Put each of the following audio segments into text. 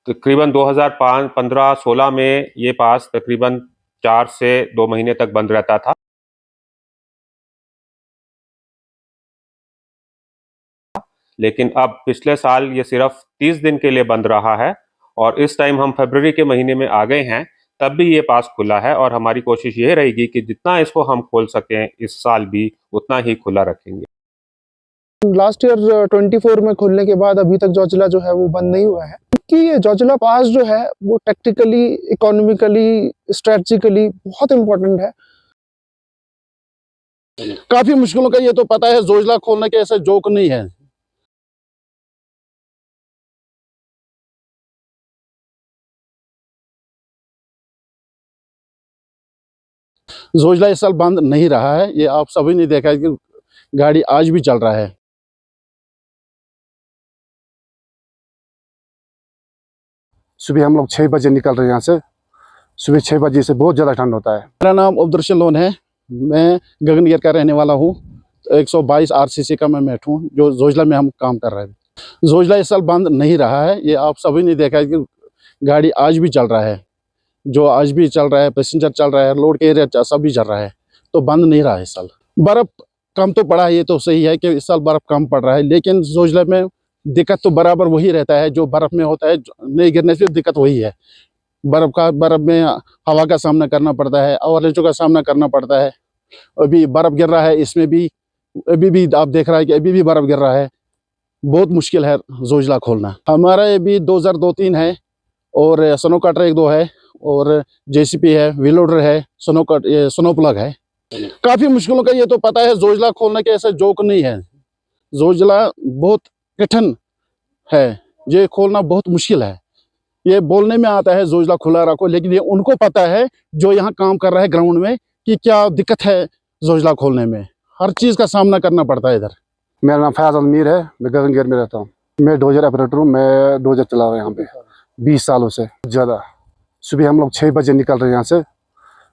तकरीबन 2015-16 में ये पास तकरीबन 4 से 2 महीने तक बंद रहता था। लेकिन अब पिछले साल ये सिर्फ 30 दिन के लिए बंद रहा है और इस टाइम हम फरवरी के महीने में आ गए हैं, तब भी ये पास खुला है और हमारी कोशिश ये रहेगी कि जितना इसको हम खोल सकें इस साल भी उतना ही खुला रखेंगे। लास्ट ईयर 24 में खोलने के बाद अभी तक जोजिला जो है वो बंद नहीं हुआ है, क्योंकि ये जोजिला पास जो है वो टेक्टिकली, इकोनॉमिकली, स्ट्रेटजिकली बहुत इंपॉर्टेंट है। काफी मुश्किलों का ये तो पता है, जोजिला खोलने के ऐसे जोक नहीं है। जोजिला इस साल बंद नहीं रहा है, ये आप सभी ने देखा है कि गाड़ी आज भी चल रहा है। सुबह हम लोग 6 बजे निकल रहे हैं यहाँ से। सुबह 6 बजे से बहुत ज़्यादा ठंड होता है। मेरा नाम अब्दुल लोन है, मैं गगनगिर का रहने वाला हूँ। 122 RCC का मैं मेट हूँ, जो जोजिला में हम काम कर रहे हैं। जोजिला इस साल बंद नहीं रहा है, ये आप सभी ने देखा है कि गाड़ी आज भी चल रहा है, जो आज भी चल रहा है, पैसेंजर चल रहा है, लोड कैरियर सब भी चल रहा है, तो बंद नहीं रहा है इस साल। बर्फ़ कम तो पड़ा है, ये तो सही है कि इस साल बर्फ़ कम पड़ रहा है, लेकिन जोजिला में दिक्कत तो बराबर वही रहता है जो बर्फ़ में होता है। नहीं गिरने से दिक्कत वही है, बर्फ़ में हवा का सामना करना पड़ता है, अवरलेचों का सामना करना पड़ता है। अभी बर्फ़ गिर रहा है, इसमें भी अभी भी आप देख रहा है कि अभी भी बर्फ़ गिर रहा है। बहुत मुश्किल है जोजिला खोलना। हमारा ये भी 2002-3 है और स्नो कटर 1-2 है और JCB है, व्हील लोडर है, स्नो प्लग है। काफ़ी मुश्किलों का ये तो पता है, जोजिला खोलने के ऐसे जोक नहीं है। जोजिला बहुत कठिन है, ये खोलना बहुत मुश्किल है। ये बोलने में आता है जोजिला खुला रखो, लेकिन ये उनको पता है जो यहाँ काम कर रहा है ग्राउंड में कि क्या दिक्कत है जोजिला खोलने में। हर चीज़ का सामना करना पड़ता है इधर। मेरा नाम फयाज अमीर है, मैं गगनगिर में रहता हूँ। मैं डोजर ऑपरेटर हूँ, मैं डोजर चला रहा हूँ यहाँ पे 20 सालों से ज़्यादा। सुबह हम लोग 6 बजे निकल रहे हैं यहाँ से।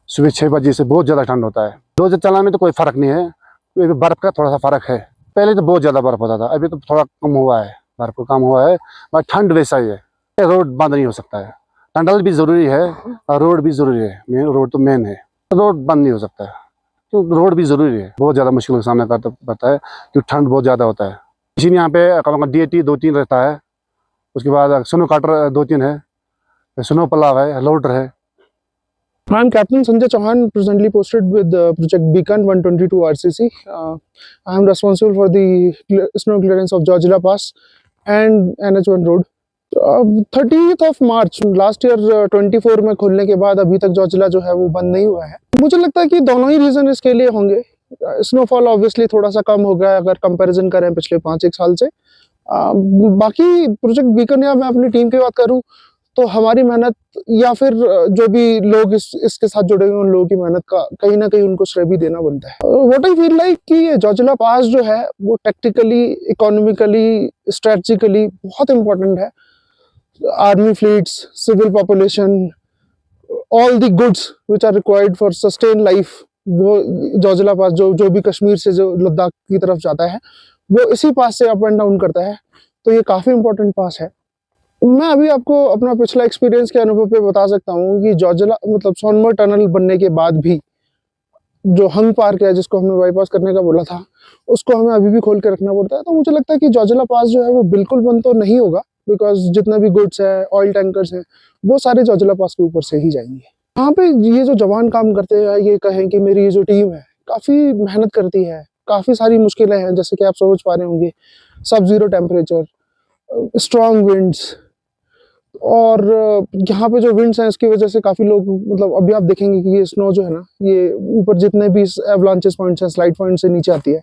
सुबह 6 बजे से बहुत ज़्यादा ठंड होता है। डोजर चलाने में तो कोई फ़र्क नहीं है, बर्फ़ का थोड़ा सा फ़र्क है। पहले तो बहुत ज़्यादा बर्फ़ होता था, अभी तो थोड़ा कम हुआ है, बर्फ़ कम हुआ है, बट ठंड वैसा ही है। रोड बंद नहीं हो सकता है, टनल भी ज़रूरी है और रोड भी ज़रूरी है। मेन रोड तो मेन है, रोड बंद नहीं हो सकता है, तो रोड भी ज़रूरी है। बहुत ज़्यादा मुश्किलों का सामना करना पड़ता है क्योंकि ठंड बहुत ज़्यादा होता है। इसीलिए यहाँ पे DAT 2-3 रहता है, उसके बाद स्नो कटर 2-3 है, स्नो प्लाव है, लोडर है। I am Captain Sanjay Chauhan, presently posted with Project Beacon 122 RCC. I am responsible for the snow clearance of Georgila Pass and NH1 road. 30th of March last year 24 में खोलने के बाद अभी तक जोजिला जो है वो बंद नहीं हुआ है। मुझे लगता है कि दोनों ही रीज़न इसके लिए होंगे। स्नोफॉल ऑब्वियसली थोड़ा सा कम हो गया है अगर कंपैरिजन करें पिछले 5-1 साल से। बाकी प्रोजेक्ट बीकन या मैं अपनी टीम की बात करूं तो हमारी मेहनत या फिर जो भी लोग इसके साथ जुड़े हुए उन लोगों की मेहनत का कहीं ना कहीं उनको श्रेय भी देना बनता है। व्हाट आई फील लाइक कि ये जोजिला पास जो है वो टेक्टिकली, इकोनॉमिकली, स्ट्रेटजिकली बहुत इंपॉर्टेंट है। Army fleets, civil population, all the goods which are required for sustain life, वो जोजिला पास जो भी कश्मीर से जो लद्दाख की तरफ जाता है वो इसी पास से अप एंड डाउन करता है, तो ये काफ़ी इंपॉर्टेंट पास है। मैं अभी आपको अपना पिछला एक्सपीरियंस के अनुभव पे बता सकता हूँ कि जोजिला मतलब सोनमर्ग टनल बनने के बाद भी जो हंग पार्क है जिसको हमने बाईपास करने का बोला था उसको हमें अभी भी खोल के रखना पड़ता है। तो मुझे लगता है कि जोजिला पास जो है वो बिल्कुल बंद तो नहीं होगा, बिकॉज जितने भी गुड्स है, ऑयल टैंकर्स हैं, वो सारे जोजिला पास के ऊपर से ही जाएंगे। यहाँ पे ये जो जवान काम करते हैं, ये कहें कि मेरी ये जो टीम है काफ़ी मेहनत करती है, काफ़ी सारी मुश्किलें हैं जैसे कि आप समझ पा रहे होंगे। सब जीरो टेम्परेचर, स्ट्रॉन्ग विंड्स, और यहाँ पे जो विंड्स हैं इसकी वजह से काफ़ी लोग मतलब अभी आप देखेंगे कि ये स्नो जो है ना, ये ऊपर जितने भी एवलांचेस पॉइंट्स हैं, स्लाइड पॉइंट से नीचे आती है,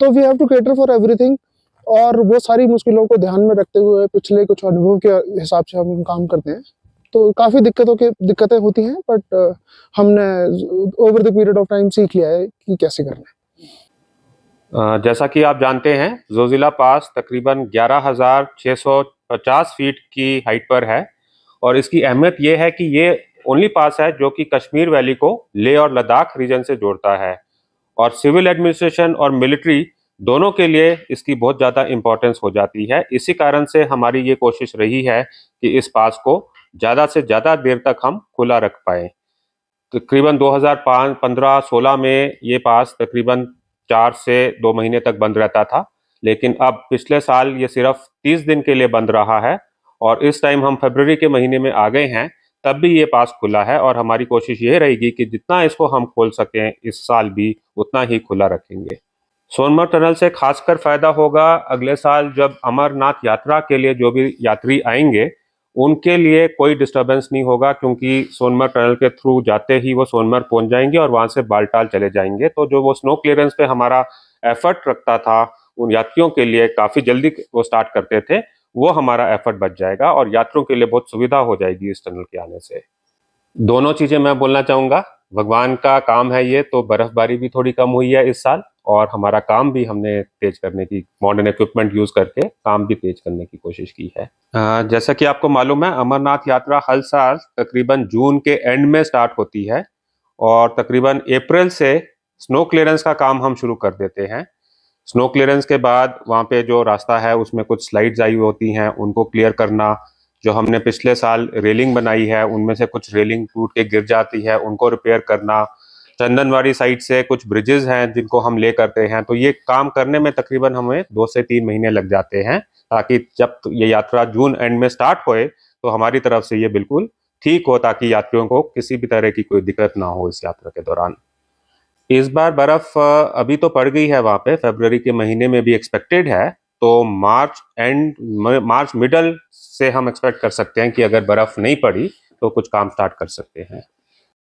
तो we have to cater for everything. और वो सारी मुश्किलों को ध्यान में रखते हुए पिछले कुछ अनुभव के हिसाब से हम काम करते हैं। तो काफ़ी दिक्कतें होती हैं, बट हमने over the period of time सीख लिया है कि कैसे करना है। जैसा कि आप जानते हैं, जोजिला पास तकरीबन 11,650 फीट की हाइट पर है और इसकी अहमियत ये है कि ये ओनली पास है जो कि कश्मीर वैली को लेह और लद्दाख रीजन से जोड़ता है और सिविल एडमिनिस्ट्रेशन और मिलिट्री दोनों के लिए इसकी बहुत ज़्यादा इम्पोर्टेंस हो जाती है। इसी कारण से हमारी ये कोशिश रही है कि इस पास को ज़्यादा से ज़्यादा देर तक हम खुला रख पाएँ। तकरीबन 2005, 15, 16 में ये पास तकरीबन 4 से 2 महीने तक बंद रहता था, लेकिन अब पिछले साल ये सिर्फ 30 दिन के लिए बंद रहा है और इस टाइम हम फरवरी के महीने में आ गए हैं, तब भी ये पास खुला है और हमारी कोशिश ये रहेगी कि जितना इसको हम खोल सकें इस साल भी उतना ही खुला रखेंगे। सोनमर्ग टनल से खासकर फ़ायदा होगा अगले साल जब अमरनाथ यात्रा के लिए जो भी यात्री आएंगे उनके लिए कोई डिस्टर्बेंस नहीं होगा, क्योंकि सोनमर्ग टनल के थ्रू जाते ही वो सोनमर्ग पहुंच जाएंगे और वहां से बालटाल चले जाएंगे। तो जो वो स्नो क्लियरेंस पे हमारा एफर्ट रखता था उन यात्रियों के लिए, काफ़ी जल्दी वो स्टार्ट करते थे, वो हमारा एफर्ट बच जाएगा और यात्रियों के लिए बहुत सुविधा हो जाएगी इस टनल के आने से। दोनों चीज़ें मैं बोलना चाहूँगा, भगवान का काम है ये, तो बर्फ़बारी भी थोड़ी कम हुई है इस साल और हमारा काम भी हमने तेज़ करने की, मॉडर्न इक्विपमेंट यूज़ करके काम भी तेज़ करने की कोशिश की है। जैसा कि आपको मालूम है, अमरनाथ यात्रा हर साल तकरीबन जून के एंड में स्टार्ट होती है और तकरीबन अप्रैल से स्नो क्लियरेंस का काम हम शुरू कर देते हैं। स्नो क्लियरेंस के बाद वहाँ पे जो रास्ता है उसमें कुछ स्लाइड्स आई हुई होती हैं, उनको क्लियर करना, जो हमने पिछले साल रेलिंग बनाई है उनमें से कुछ रेलिंग टूट के गिर जाती है, उनको रिपेयर करना, चंदनवाड़ी साइड से कुछ ब्रिजेस हैं जिनको हम ले करते हैं। तो ये काम करने में तकरीबन हमें 2 से 3 महीने लग जाते हैं, ताकि जब ये यात्रा जून एंड में स्टार्ट होए तो हमारी तरफ से ये बिल्कुल ठीक हो, ताकि यात्रियों को किसी भी तरह की कोई दिक्कत ना हो इस यात्रा के दौरान। इस बार बर्फ अभी तो पड़ गई है वहाँ पे, फरवरी के महीने में भी एक्सपेक्टेड है, तो मार्च मिडल से हम एक्सपेक्ट कर सकते हैं कि अगर बर्फ नहीं पड़ी तो कुछ काम स्टार्ट कर सकते हैं।